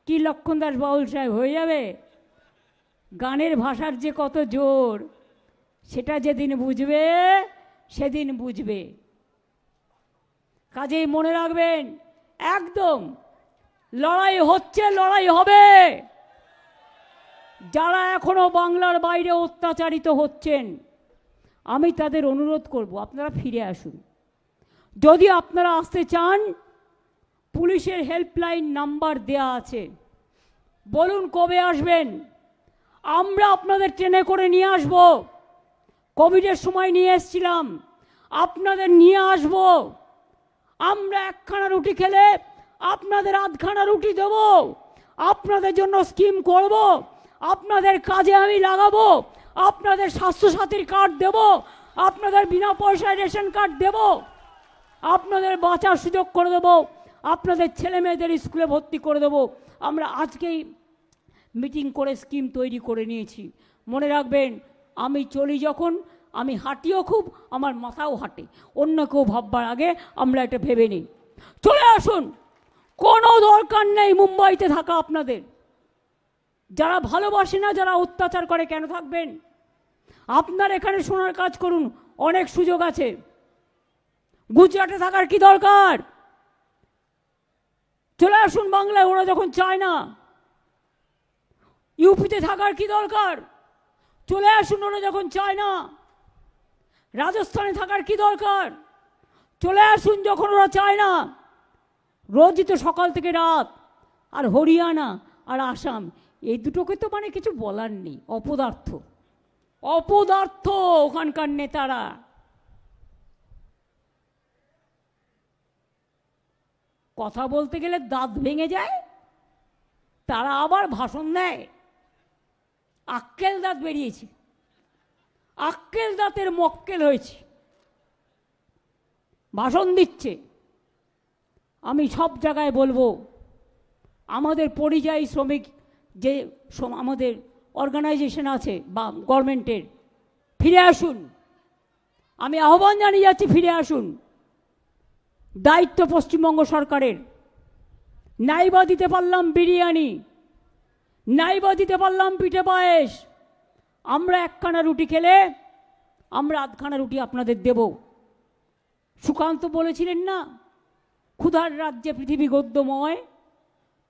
কি লক্ষণ দাস বাউল সাহেব হয়ে যাবে? গানের ভাষার যে কত জোর, সেটা যেদিন বুঝবে সেদিন বুঝবে। কাজেই মনে রাখবেন, একদম লড়াই হচ্ছে, লড়াই হবে। যারা এখনো বাংলার বাইরে অত্যাচারিত হচ্ছেন, আমি তাদের অনুরোধ করব, আপনারা ফিরে আসুন। যদি আপনারা আসতে চান, পুলিশের হেল্পলাইন নাম্বার দেয়া আছে, বলুন কবে আসবেন, আমরা আপনাদের ট্রেনে করে নিয়ে আসব। কোভিডের সময় নিয়ে এসেছিলাম, আপনাদের নিয়ে আসব। আমরা একখানা রুটি খেলে আপনাদের আধখানা রুটি দেব, আপনাদের জন্য স্কিম করব, আপনাদের কাজে আমি লাগাবো, আপনাদের স্বাস্থ্যসাথীর কার্ড দেব, আপনাদের বিনা পয়সায় রেশন কার্ড দেব, আপনাদের বাঁচার সুযোগ করে দেব, আপনাদের ছেলে মেয়েদের স্কুলে ভর্তি করে দেব। আমরা আজকেই মিটিং করে স্কিম তৈরি করে নিয়েছি। মনে রাখবেন, আমি চলি যখন, আমি হাঁটিও খুব, আমার মাথাও হাঁটে। অন্য কেউ ভাববার আগে আমরা এটা ভেবে নিই। চলে আসুন, কোনো দরকার নেই মুম্বাইতে থাকা আপনাদের। যারা ভালোবাসে না, যারা অত্যাচার করে, কেন থাকবেন? আপনার এখানে শোনার কাজ করুন, অনেক সুযোগ আছে। গুজরাটে থাকার কি দরকার? চলে আসুন বাংলায়, ওরা যখন চায় না। ইউপিতে থাকার কি দরকার? চলে আসুন, ওরা যখন চায় না। রাজস্থানে থাকার কি দরকার? চলে আসুন যখন ওরা চায় না। রোজই তো সকাল থেকে রাত। আর হরিয়ানা আর আসাম, এই দুটোকে তো মানে কিছু বলার নেই, অপদার্থ, অপদার্থ ওখানকার নেতারা। কথা বলতে গেলে দাঁত ভেঙে যায়, তারা আবার ভাষণ দেয়। আক্কেল দাঁত বেরিয়েছে, আক্কেল দাঁতের মক্কেল হয়েছে, ভাষণ দিচ্ছে। আমি সব জায়গায় বলবো, আমাদের পরিযায়ী শ্রমিক যে আমাদের অর্গানাইজেশন আছে বা গভর্নমেন্টের, ফিরে আসুন। আমি আহ্বান জানিয়ে যাচ্ছি, ফিরে আসুন। দায়িত্ব পশ্চিমবঙ্গ সরকারের। নাইবা দিতে পারলাম বিরিয়ানি, নাইবা দিতে পারলাম পিঠে পায়েস, আমরা একখানা রুটি খেলে আমরা আধখানা রুটি আপনাদের দেব। সুকান্ত বলেছিলেন না, ক্ষুধার রাজ্যে পৃথিবী গদ্যময়,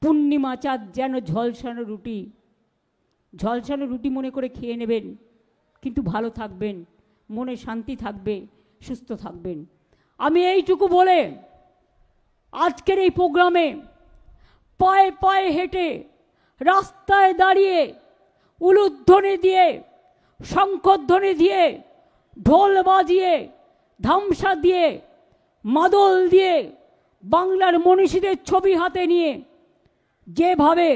পূর্ণিমা চাঁদ যেন ঝলসানো রুটি। ঝলসানো রুটি মনে করে খেয়ে নেবেন, কিন্তু ভালো থাকবেন, মনে শান্তি থাকবে, সুস্থ থাকবেন। আমি এইটুকু বলে আজকের এই প্রোগ্রামে পায়ে পায়ে হেঁটে, রাস্তায় দাঁড়িয়ে, উলুধ্বনি দিয়ে, শঙ্খধ্বনি দিয়ে, ঢোল বাজিয়ে, ধামসা দিয়ে, মাদল দিয়ে, বাংলার মনীষীদের ছবি হাতে নিয়ে যেভাবে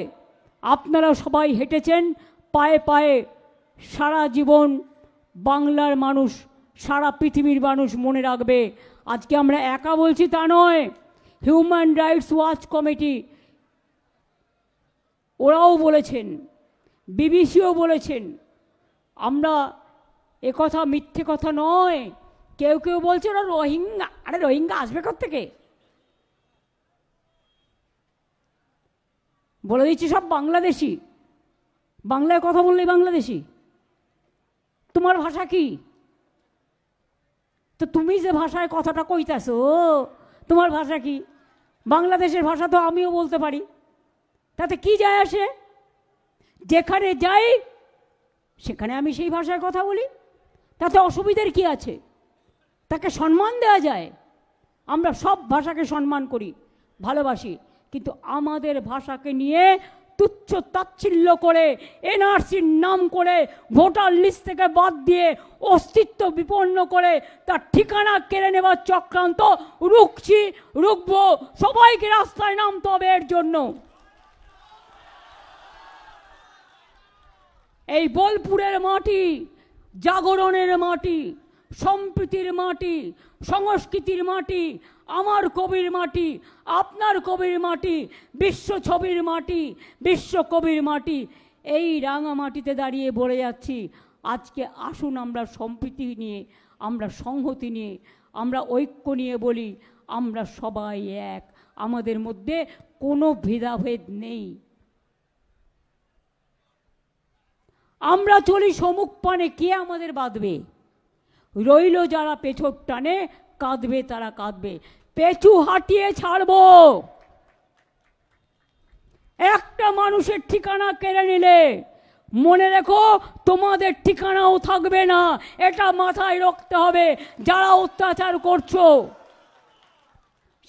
আপনারা সবাই হেঁটেছেন পায়ে পায়ে, সারা জীবন বাংলার মানুষ, সারা পৃথিবীর মানুষ মনে রাখবে। আজকে আমরা একা বলছি তা নয়, হিউম্যান রাইটস ওয়াচ কমিটি ওরাও বলেছেন, বিবিসিও বলেছেন। আমরা একথা মিথ্যে কথা নয়। কেউ কেউ বলছে ওরা রোহিঙ্গা। আরে রোহিঙ্গা আসবে কোত্থেকে? বলে দিচ্ছি, সব বাংলাদেশি। বাংলায় কথা বললেই বাংলাদেশি। তোমার ভাষা কি? তো তুমি যে ভাষায় কথাটা কইতাছো, তোমার ভাষা কি? বাংলাদেশের ভাষা তো আমিও বলতে পারি, তাতে কি যায় আসে? যেখানে যাই সেখানে আমি সেই ভাষায় কথা বলি, তাতে অসুবিধার কি আছে? তাকে সম্মান দেওয়া যায়। আমরা সব ভাষাকে সম্মান করি, ভালোবাসি, কিন্তু আমাদের ভাষাকে নিয়ে তুচ্ছ তাচ্ছিল্য করে, এনআরসির নাম করে ভোটার লিস্ট থেকে বাদ দিয়ে অস্তিত্ব বিপন্ন করে তার ঠিকানা কেড়ে নেবার চক্রান্ত রুখছি, রুখবো। সবাইকে রাস্তায় নামতে হবে এর জন্য। এই বোলপুরের মাটি জাগরণের মাটি, সম্প্রীতির মাটি, সংস্কৃতির মাটি, আমার কবির মাটি, আপনার কবির মাটি, বিশ্ব ছবির মাটি, বিশ্ব কবির মাটি। এই রাঙা মাটিতে দাঁড়িয়ে বলে যাচ্ছি, আজকে আসুন আমরা সম্প্রীতি নিয়ে, আমরা সংহতি নিয়ে, আমরা ঐক্য নিয়ে বলি, আমরা সবাই এক, আমাদের মধ্যে কোনো ভেদাভেদ নেই। আমরা চলি সমুখ পানে, কে আমাদের বাঁধবে? রইল যারা পেছর টানে, কাঁদবে তারা কাঁদবে। পেছু হাঁটিয়ে ছাড়বো। একটা মানুষের ঠিকানা কেড়ে নিলে মনে রেখো তোমাদের ঠিকানাও থাকবে না, এটা মাথায় রাখতে হবে। যারা অত্যাচার করছো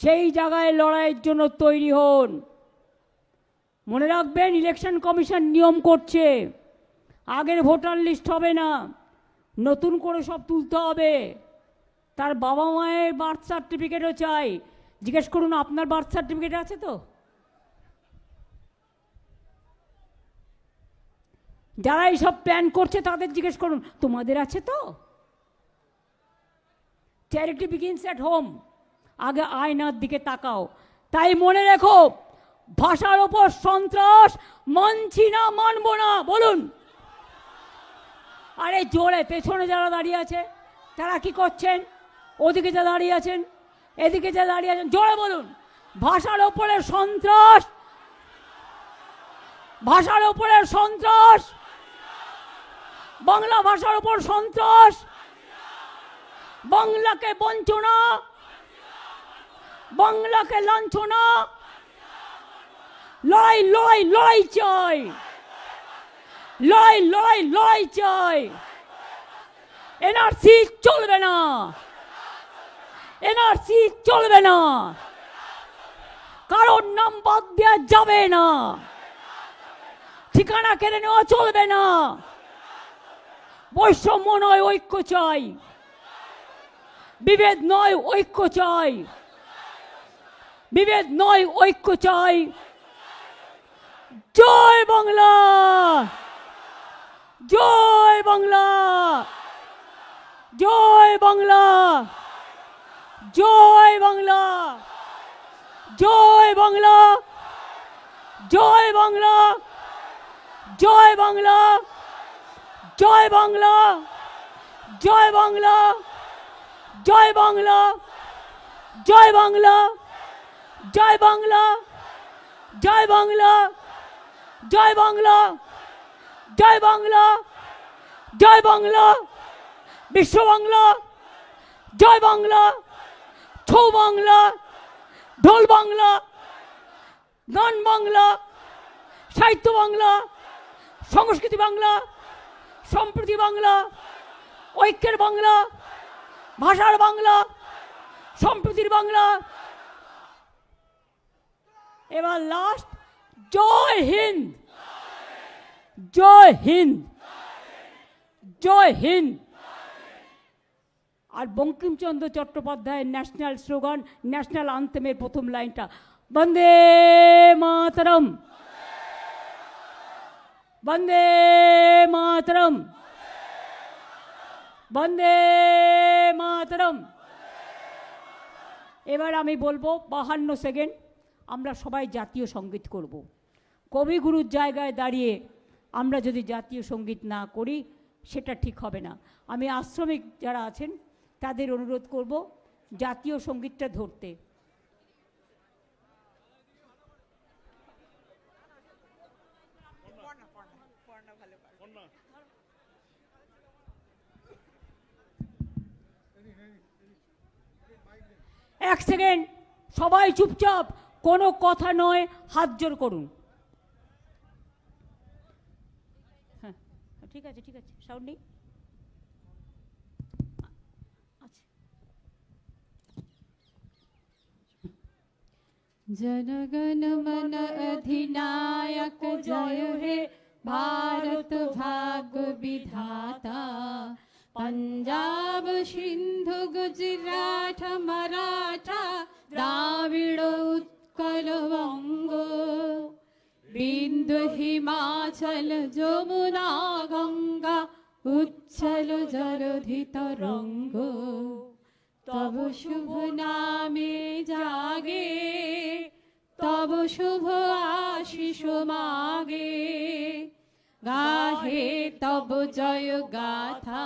সেই জায়গায় লড়াইয়ের জন্য তৈরি হন। মনে রাখবেন, ইলেকশন কমিশন নিয়ম করছে, আগের ভোটার লিস্ট হবে না, নতুন করে সব তুলতে হবে। তার বাবা মায়ের বার্থ সার্টিফিকেটও চাই। জিজ্ঞেস করুন, আপনার বার্থ সার্টিফিকেট আছে তো? যারা এইসব প্ল্যান করছে তাদের জিজ্ঞেস করুন, তোমাদের আছে তো? Charity begins at home. আগে আয়নার দিকে তাকাও। তাই মনে রেখো, ভাষার ওপর সন্ত্রাস মানছি না, মানবো না। বলুন। আরে জোরে, পেছনে যারা দাঁড়িয়ে আছে তারা কি করছেন? ওদিকে যা দাঁড়িয়ে আছেন, এদিকে যা দাঁড়িয়ে আছেন, জোরে বলুন। ভাষার ওপরে সন্ত্রাস, ভাষার ওপরে সন্ত্রাস, বাংলা ভাষার ওপর সন্ত্রাস, বাংলাকে বঞ্চনা, বাংলাকে লাঞ্ছনা। লড়াই লড়াই লড়াই চাই, লড়াই লড়াই লড়াই চাই। এনআরসি চলবে না, এনআরসি চলবে না, কারোর নাম বাদ দেওয়া যাবে না, ঠিকানা কেড়ে নেওয়া চলবে না। বৈষম্য নয়, ঐক্য চাই। বিভেদ নয়, ঐক্য চাই। বিভেদ নয়, ঐক্য চাই। জয় বাংলা, জয় বাংলা, জয় বাংলা, জয় বাংলা, জয় বাংলা, জয় বাংলা, জয় বাংলা, জয় বাংলা, জয় বাংলা, জয় বাংলা, জয় বাংলা, জয় বাংলা, জয় বাংলা, জয় বাংলা, জয় বাংলা, জয় বাংলা, বিশ্ব বাংলা, জয় বাংলা, ছৌ বাংলা, ঢোল বাংলা, গান বাংলা, সাহিত্য বাংলা, সংস্কৃতি বাংলা, সম্প্রীতি বাংলা, ঐক্যের বাংলা, ভাষার বাংলা, সম্প্রীতির বাংলা। এবার লাস্ট, জয় হিন্দ, জয় হিন্দ, জয় হিন্দ। আর বঙ্কিমচন্দ্র চট্টোপাধ্যায়ের ন্যাশনাল স্লোগান, ন্যাশনাল আনথেমের প্রথম লাইনটা, বন্দে মাতরম, বন্দে মাতরম, বন্দে মাতরম। এবার আমি বলবো 52 সেকেন্ড আমরা সবাই জাতীয় সঙ্গীত করব। কবিগুরুর জায়গায় দাঁড়িয়ে আমরা যদি জাতীয় সঙ্গীত না করি সেটা ঠিক হবে না। আমি আশ্রমিক যারা আছেন তাদের অনুরোধ করব জাতীয় সঙ্গীতটা ধরতে। এক সেকেন্ড, সবাই চুপচাপ, কোনো কথা নয়, হাত জোর করুন। হ্যাঁ ঠিক আছে, ঠিক আছে, সাউন্ড নেই। जनगण मन अधिनायक जय हे भारत भाग्य विधाता। पंजाब सिंधु गुजरात मराठा द्राविड़ उत्कल वंग बिंदु हिमाचल যমুনা गंगा उच्चल जलधि तरंग। तब शुभ नामे जागे तब शुभ आशीष मागे। गाहे तब जय गाथा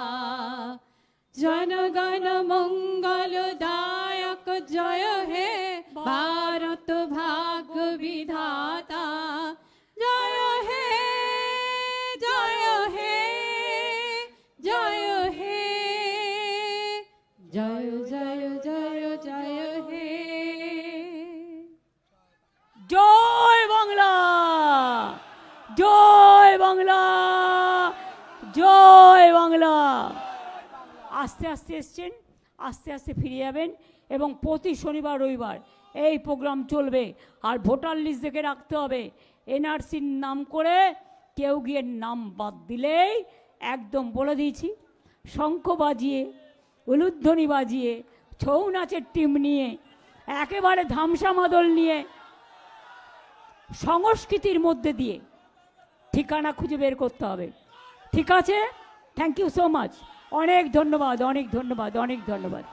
जनगण मंगल दायक जय हे भारत भाग्य विधाता। जय हे जय हे জয় বাংলা। আস্তে আস্তে এসছেন, আস্তে আস্তে ফিরে যাবেন এবং প্রতি শনিবার রবিবার এই প্রোগ্রাম চলবে। আর ভোটার লিস্ট দেখে রাখতে হবে, এনআরসির নাম করে কেউ গিয়ে নাম বাদ দিলেই একদম বলে দিয়েছি, শঙ্খ বাজিয়ে উলুধ্বনি বাজিয়ে ছৌ নাচের টিম নিয়ে একেবারে ধামসা মাদল নিয়ে সংস্কৃতির মধ্যে দিয়ে ঠিকানা খুঁজে বের করতে হবে। ঠিক আছে, থ্যাংক ইউ সো মাচ, অনেক ধন্যবাদ, অনেক ধন্যবাদ, অনেক ধন্যবাদ।